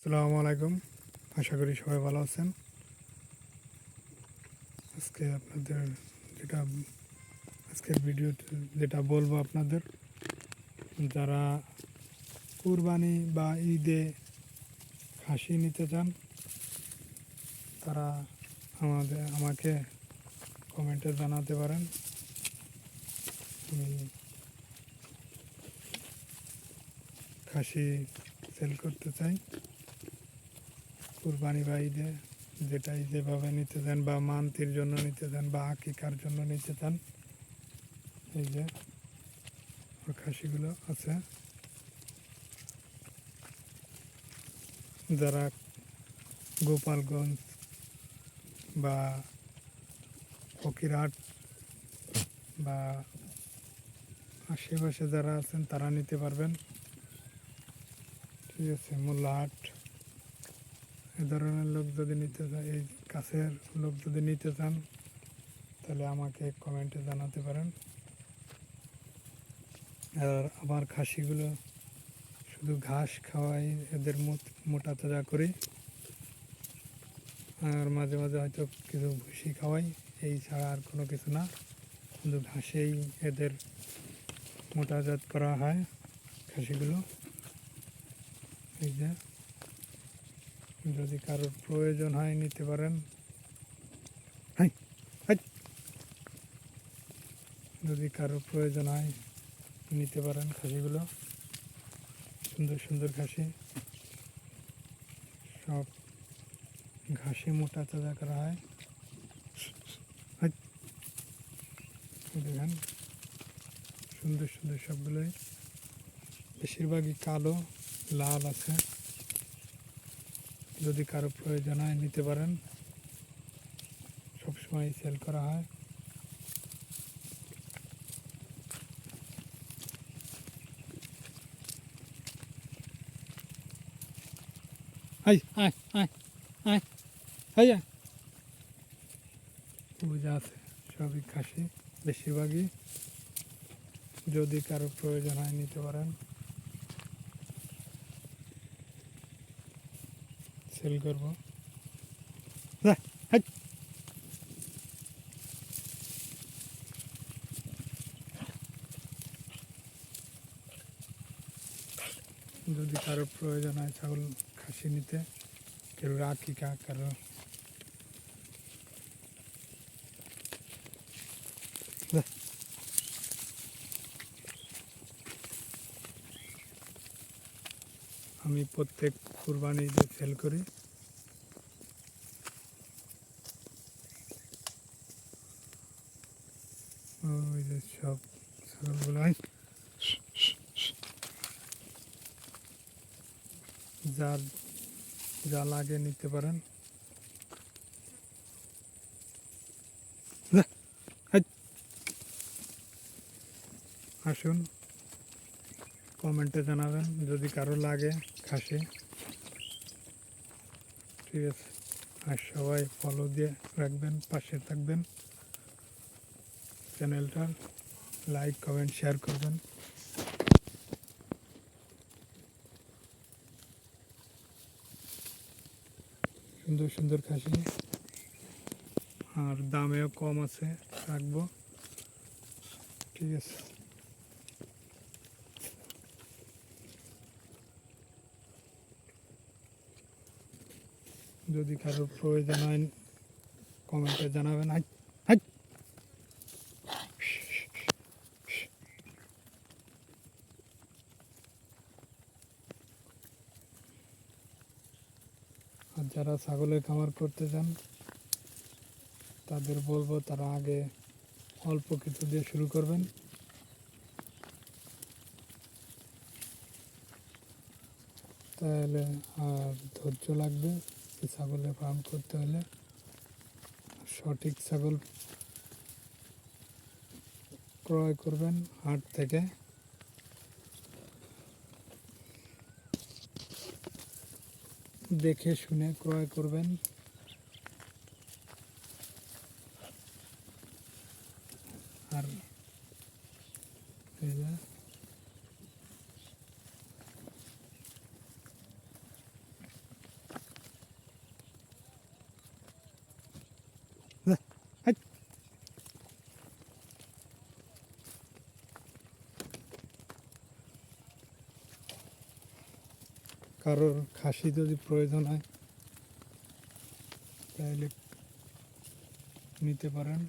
আসসালামু আলাইকুম। আশা করি সবাই ভালো আছেন। আজকে আপনাদের যেটা আজকের ভিডিওতে যেটা বলবো আপনাদের, যারা কুরবানি বা ঈদে খাসি নিতে চান তারা আমাকে কমেন্টে জানাতে পারেন। আমি খাসি সেল করতে চাই কুরবানি বা ঈদে, যেটাই যেভাবে নিতে চান, বা মান্তির জন্য নিতে চান বা আকিকার জন্য নিতে চান। এই যে ওর খাসিগুলো আছে। যারা গোপালগঞ্জ বা ফকিরহাট বা আশেপাশে যারা আছেন তারা নিতে পারবেন। ঠিক আছে, মোল্লাহাট এ ধরনের লোক যদি নিতে চান, এই কাছের লোক যদি নিতে চান তাহলে আমাকে কমেন্টে জানাতে পারেন। আর আমার খাসিগুলো শুধু ঘাস খাওয়াই, এদের মোটা তাজা করি, আর মাঝে মাঝে হয়তো কিছু ভুসি খাওয়াই, এই ছাড়া আর কোনো কিছু না। শুধু ঘাসেই এদের মোটাজাত করা হয় খাসিগুলো। এই যে যদি কারোর প্রয়োজন হয় নিতে পারেন। হাই হাই যদি কারোর প্রয়োজন হয় নিতে পারেন খাসিগুলো। সুন্দর সুন্দর খাসি, সব ঘাসে মোটা তাজা করা হয়। হাই, দেখেন সুন্দর সুন্দর সবগুলোই, বেশিরভাগই কালো, লাল আছে। যদি কারো প্রয়োজন হয় নিতে পারেন, সবসময় সেল করা হয়। হাই আয় আয় আয় হাই আয়, পূজা আছে, সবই খাসি বেশিরভাগই। যদি কারো প্রয়োজন হয় নিতে পারেন, সেল করব। যদি কারো প্রয়োজন হয় ছাগল খাসি নিতে, কেউ আকিকা, কারো আমি প্রত্যেক কুরবানি ঈদে সেল করি। ওই যে সব ছাগলগুলো যার যা লাগে নিতে পারেন। আসুন, কমেন্টে জানাবেন যদি কারো লাগে খাসি। ঠিক আছে, আর সবাই ফলো দিয়ে রাখবেন, পাশে থাকবেন, চ্যানেলটার লাইক কমেন্ট শেয়ার করবেন। সুন্দর সুন্দর খাসি, আর দামেও কম আছে, রাখবো। ঠিক আছে, যদি কারোর প্রয়োজন হয় কমেন্টে জানাবেন। হাই হাই, আর যারা ছাগলের খামার করতে চান তাদের বলবো তারা আগে অল্প কিছু দিয়ে শুরু করবেন। তাহলে আর ধৈর্য লাগবে ছাগলের ফার্ম করতে হলে। সঠিক ছাগল ক্রয় করবেন হাট থেকে, দেখে শুনে ক্রয় করবেন। আর এই যে কারোর খাসি যদি প্রয়োজন হয় তাহলে নিতে পারেন।